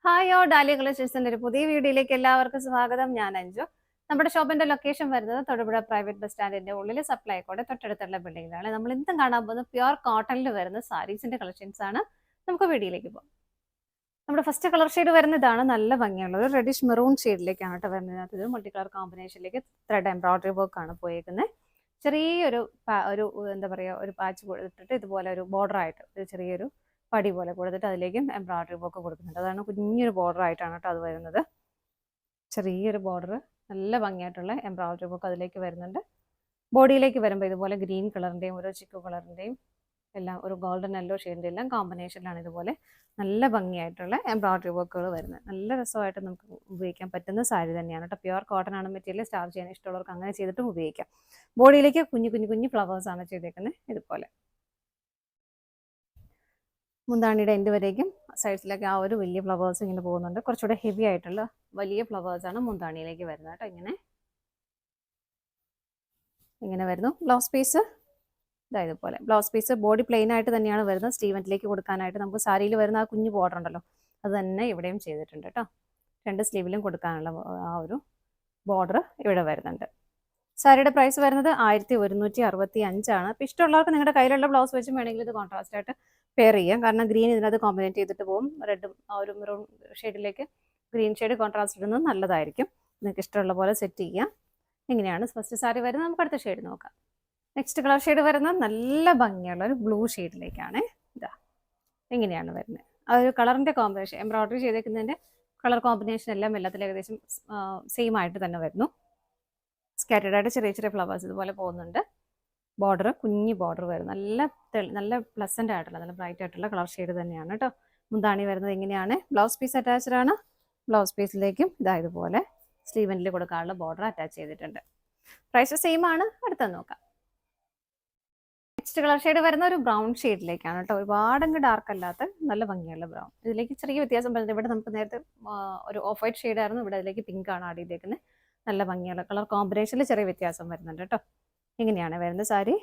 Hi dahlia കളക്ഷൻസിന്റെ ഒരു പുതിയ വീഡിയോയിലേക്ക് എല്ലാവർക്കും സ്വാഗതം. ഞാൻ അഞ്ജു. നമ്മുടെ ഷോപ്പിന്റെ ലൊക്കേഷൻ വരുന്നത് തൊടുപുഴ പ്രൈവറ്റ് ബസ് സ്റ്റാൻഡിന്റെ ഉള്ളിൽ സപ്ലൈക്കോടെ തൊട്ടടുത്തുള്ള ബിൽഡിംഗിലാണ്. നമ്മൾ ഇന്നും കാണാൻ പോകുന്നത് പ്യുർ കോട്ടണിൽ വരുന്ന സാരീസിന്റെ കളക്ഷൻസ് ആണ്. നമുക്ക് വീഡിയോയിലേക്ക് പോകാം. നമ്മുടെ ഫസ്റ്റ് കളർ ഷെയ്ഡ് വരുന്ന ഇതാണ്. നല്ല ഭംഗിയുള്ള ഒരു റെഡിഷ് മെറൂൺ ഷെയ്ഡിലേക്കാണ് കേട്ടോ വരുന്നത്. ഇത് മൾട്ടി കളർ കോമ്പിനേഷനിലേക്ക് ത്രെഡ് എംബ്രോയിഡറി വർക്ക് ആണ് പോയേക്കുന്നത്. ചെറിയൊരു എന്താ പറയുക, ഒരു പാച്ച് കൊടുത്തിട്ട് ഇതുപോലെ ഒരു ബോർഡർ ആയിട്ട് ഒരു ചെറിയൊരു പടി പോലെ കൊടുത്തിട്ട് അതിലേക്കും എംബ്രോയിഡറി വർക്ക് കൊടുക്കുന്നുണ്ട്. അതാണ് കുഞ്ഞൊരു ബോർഡർ ആയിട്ടാണ് കേട്ടോ അത് വരുന്നത്. ചെറിയൊരു ബോർഡർ, നല്ല ഭംഗിയായിട്ടുള്ള എംബ്രോയിഡറി വർക്ക് അതിലേക്ക് വരുന്നുണ്ട്. ബോഡിയിലേക്ക് വരുമ്പോൾ ഇതുപോലെ ഗ്രീൻ കളറിൻ്റെയും ഒരു ചിക്കു കളറിൻ്റെയും എല്ലാം ഒരു ഗോൾഡൻ യെല്ലോ ഷെയ്ഡിൻ്റെ എല്ലാം കോമ്പിനേഷനിലാണ് ഇതുപോലെ നല്ല ഭംഗിയായിട്ടുള്ള എംബ്രോയിഡറി വർക്കുകൾ വരുന്നത്. നല്ല രസമായിട്ട് നമുക്ക് ഉപയോഗിക്കാൻ പറ്റുന്ന സാരി തന്നെയാണ് കേട്ടോ. പ്യുർ കോട്ടൺ ആണ് മെറ്റീരിയൽ. സ്റ്റാർ ചെയ്യാൻ ഇഷ്ടമുള്ളവർക്ക് അങ്ങനെ ചെയ്തിട്ടും ഉപയോഗിക്കാം. ബോഡിയിലേക്ക് കുഞ്ഞു കുഞ്ഞു കുഞ്ഞു ഫ്ലവേഴ്സ് ആണ് ചെയ്തേക്കുന്നത്. ഇതുപോലെ മുന്താണിയുടെ എൻഡ് വരേക്കും സൈഡ്സിലൊക്കെ ആ ഒരു വലിയ ഫ്ലവേഴ്സ് ഇങ്ങനെ പോകുന്നുണ്ട്. കുറച്ചുകൂടെ ഹെവി ആയിട്ടുള്ള വലിയ ഫ്ലവേഴ്സാണ് മുന്താണിയിലേക്ക് വരുന്നത് കേട്ടോ. ഇങ്ങനെ വരുന്നു. ബ്ലൗസ് പീസ് ഇതുപോലെ ബ്ലൗസ് പീസ് ബോഡി പ്ലെയിൻ ആയിട്ട് തന്നെയാണ് വരുന്നത്. സ്ലീവൻറ്റിലേക്ക് കൊടുക്കാനായിട്ട് നമുക്ക് സാരിയിൽ വരുന്ന ആ കുഞ്ഞു ബോർഡർ ഉണ്ടല്ലോ, അത് തന്നെ ഇവിടെയും ചെയ്തിട്ടുണ്ട് കേട്ടോ. രണ്ട് സ്ലീവിലും കൊടുക്കാനുള്ള ആ ഒരു ബോർഡർ ഇവിടെ വരുന്നുണ്ട്. സാരിയുടെ പ്രൈസ് വരുന്നത് 1165 അപ്പോൾ ഇഷ്ടമുള്ളവർക്ക് നിങ്ങളുടെ കയ്യിലുള്ള ബ്ലൗസ് വെച്ചും വേണമെങ്കിൽ ഇത് കോൺട്രാസ്റ്റ് ആയിട്ട് പെയർ ചെയ്യാം. കാരണം ഗ്രീൻ ഇതിനകത്ത് കോമ്പിനേറ്റ് ചെയ്തിട്ട് പോകും. റെഡും ആ ഒരു മെറൂൺ ഷെയ്ഡിലേക്ക് ഗ്രീൻ ഷെയ്ഡ് കോൺട്രാസ്റ്റ് ഇടുന്നത് നല്ലതായിരിക്കും. നിങ്ങൾക്ക് ഇഷ്ടമുള്ള പോലെ സെറ്റ് ചെയ്യാം. ഇങ്ങനെയാണ് ഫസ്റ്റ് സാരി വരുന്നത്. നമുക്ക് അടുത്ത ഷെയ്ഡ് നോക്കാം. നെക്സ്റ്റ് കളർ ഷെയ്ഡ് വരുന്നത് നല്ല ഭംഗിയുള്ള ഒരു ബ്ലൂ ഷെയ്ഡിലേക്കാണ്. ഇങ്ങനെയാണ് വരുന്നത്. ആ ഒരു കളറിൻ്റെ കോമ്പിനേഷൻ എംബ്രോയിഡറി ചെയ്തേക്കുന്നതിൻ്റെ കളർ കോമ്പിനേഷൻ എല്ലാം എല്ലാത്തിലും ഏകദേശം സെയിം ആയിട്ട് തന്നെ വരുന്നു. സ്കാറ്റേഡ് ആയിട്ട് ചെറിയ ചെറിയ ഫ്ലവേഴ്സ് ഇതുപോലെ പോകുന്നുണ്ട്. ബോർഡർ കുഞ്ഞി ബോർഡർ വരും. നല്ല പ്ലസന്റ് ആയിട്ടുള്ള നല്ല ബ്രൈറ്റ് ആയിട്ടുള്ള കളർ ഷെയ്ഡ് തന്നെയാണ് കേട്ടോ. മുന്താണി വരുന്നത് ഇങ്ങനെയാണ്. ബ്ലൗസ് പീസ് അറ്റാച്ച്ഡ് ആണ്. ബ്ലൗസ് പീസിലേക്കും ഇതുപോലെ സ്ലീവെന്റിൽ കൊടുക്കാനുള്ള ബോർഡർ അറ്റാച്ച് ചെയ്തിട്ടുണ്ട്. പ്രൈസ് സെയിം ആണ്. അടുത്ത നോക്കാം. നെക്സ്റ്റ് കളർ ഷെയ്ഡ് വരുന്ന ഒരു ബ്രൗൺ ഷെയ്ഡിലേക്കാണ് കേട്ടോ. ഒരുപാടങ്ങ് ഡാർക്ക് അല്ലാത്ത നല്ല ഭംഗിയുള്ള ബ്രൗൺ. ഇതിലേക്ക് ചെറിയ വ്യത്യാസം വരുന്നത്, ഇവിടെ നമുക്ക് നേരത്തെ ഒരു ഓഫ് വൈറ്റ് ഷെയ്ഡ് ആയിരുന്നു, ഇവിടെ അതിലേക്ക് പിങ്ക് ആണ് ആഡ് ചെയ്തേക്കുന്നത്. നല്ല ഭംഗിയുള്ള കളർ കോമ്പിനേഷനിൽ ചെറിയ വ്യത്യാസം വരുന്നുണ്ട് കേട്ടോ. ഇങ്ങനെയാണ് വരുന്നത് സാരി.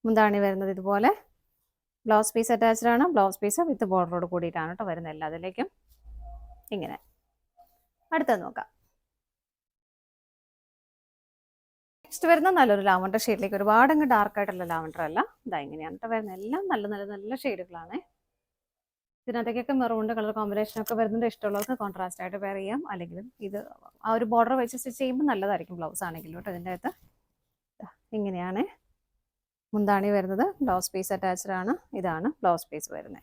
മുന്താണി വരുന്നത് ഇതുപോലെ. ബ്ലൗസ് പീസ് അറ്റാച്ച്ഡ് ആണ്. ബ്ലൗസ് പീസ് വിത്ത് ബോർഡറോട് കൂടിയിട്ടാണ് കേട്ടോ വരുന്നത് എല്ലാത്തിലേക്കും. ഇങ്ങനെ അടുത്തത് നോക്കാം. നെക്സ്റ്റ് വരുന്ന നല്ലൊരു ലാവണ്ടർ ഷെയ്ഡിലേക്ക്. ഒരുപാടങ്ങ് ഡാർക്ക് ആയിട്ടുള്ള ലാവണ്ടർ അല്ല. ഇങ്ങനെയാണ് കേട്ടോ വരുന്നത്. എല്ലാം നല്ല നല്ല നല്ല ഷെയ്ഡുകളാണ്. ഇതിനകത്തേക്കൊക്കെ മെറൂണിൻ്റെ കളർ കോമ്പിനേഷനൊക്കെ വരുന്നുണ്ട്. ഇഷ്ടമുള്ളവർക്ക് കോൺട്രാസ്റ്റ് ആയിട്ട് പെയർ ചെയ്യാം. അല്ലെങ്കിൽ ഇത് ആ ഒരു ബോർഡർ വെച്ച് സ്റ്റിച്ച് ചെയ്യുമ്പോൾ നല്ലതായിരിക്കും ബ്ലൗസ് ആണെങ്കിലും കേട്ടോ. ഇതിൻ്റെ അകത്ത് ഇങ്ങനെയാണ് മുന്താണി വരുന്നത്. ബ്ലൗസ് പീസ് അറ്റാച്ച്ഡ് ആണ്. ഇതാണ് ബ്ലൗസ് പീസ് വരുന്നത്.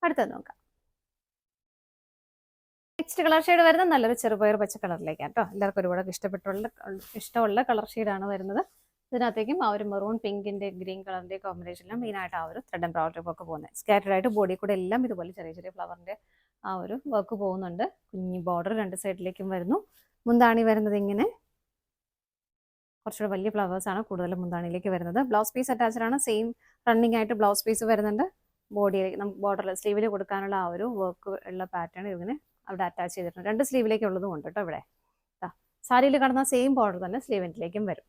അടുത്തത് നോക്കാം. നെക്സ്റ്റ് കളർ ഷെയ്ഡ് വരുന്നത് നല്ലൊരു ചെറുപയർ പച്ച കളറിലേക്കാണ് കേട്ടോ. എല്ലാവർക്കും ഒരുപാട് ഇഷ്ടമുള്ള കളർ ഷെയ്ഡാണ് വരുന്നത്. ഇതിനകത്തേക്കും ആ ഒരു മെറൂൺ പിങ്കിൻ്റെ ഗ്രീൻ കളറിൻ്റെ കോമ്പിനേഷനിലും മെയിനായിട്ട് ആ ഒരു ത്രെഡ് എംബ്രോയിഡറി വർക്ക് പോകുന്നത്. സ്കാറ്റേഡ് ആയിട്ട് ബോഡി കൂടെ എല്ലാം ഇതുപോലെ ചെറിയ ചെറിയ ഫ്ലവറിൻ്റെ ആ ഒരു വർക്ക് പോകുന്നുണ്ട്. കുഞ്ഞി ബോർഡർ രണ്ട് സൈഡിലേക്കും വരുന്നു. മുന്താണി വരുന്നത് ഇങ്ങനെ കുറച്ചുകൂടെ വലിയ ഫ്ലവേഴ്സാണ് കൂടുതലും മുന്താണിയിലേക്ക് വരുന്നത്. ബ്ലൗസ് പീസ് അറ്റാച്ച്ഡ് ആണ്. സെയിം റണ്ണിങ് ആയിട്ട് ബ്ലൗസ് പീസ് വരുന്നുണ്ട്. ബോഡിയിലേക്ക് നമുക്ക് ബോർഡറിൽ സ്ലീവിൽ കൊടുക്കാനുള്ള ആ ഒരു വർക്ക് ഉള്ള പാറ്റേൺ ഇങ്ങനെ അവിടെ അറ്റാച്ച് ചെയ്തിട്ടുണ്ട്. രണ്ട് സ്ലീവിലേക്ക് ഉള്ളതും ഉണ്ട് കേട്ടോ. ഇവിടെ സാരിയിൽ കാണുന്ന സെയിം ബോർഡർ തന്നെ സ്ലീവെന്റിലേക്കും വരും.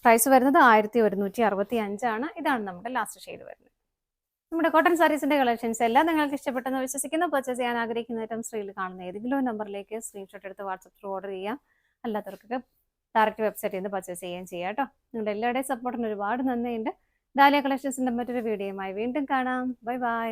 പ്രൈസ് വരുന്നത് 1165 ആണ്. ഇതാണ് നമ്മുടെ ലാസ്റ്റ് ഷെയ്ഡ് വരുന്നത്. നമ്മുടെ കോട്ടൺ സാരീസിന്റെ കളക്ഷൻസ് എല്ലാം നിങ്ങൾക്ക് ഇഷ്ടപ്പെട്ടെന്ന് വിശ്വസിക്കുന്നു. പർച്ചേസ് ചെയ്യാൻ ആഗ്രഹിക്കുന്ന ഐറ്റം സ്ക്രീനിൽ കാണുന്ന ഏതെങ്കിലും നമ്പറിലേക്ക് സ്ക്രീൻഷോട്ട് എടുത്ത് വാട്സപ്പ് ത്രൂ ഓർഡർ ചെയ്യാം. അല്ലാത്തവർക്കൊക്കെ ഡയറക്റ്റ് വെബ്സൈറ്റിൽ നിന്ന് പർച്ചേസ് ചെയ്യാൻ ചെയ്യാം കേട്ടോ. നിങ്ങളുടെ എല്ലാവരുടെയും സപ്പോർട്ടിന് ഒരുപാട് നന്ദിയുണ്ട്. ഡാലിയ കളക്ഷൻസിന്റെ മറ്റൊരു വീഡിയോയുമായി വീണ്ടും കാണാം. Bye bye.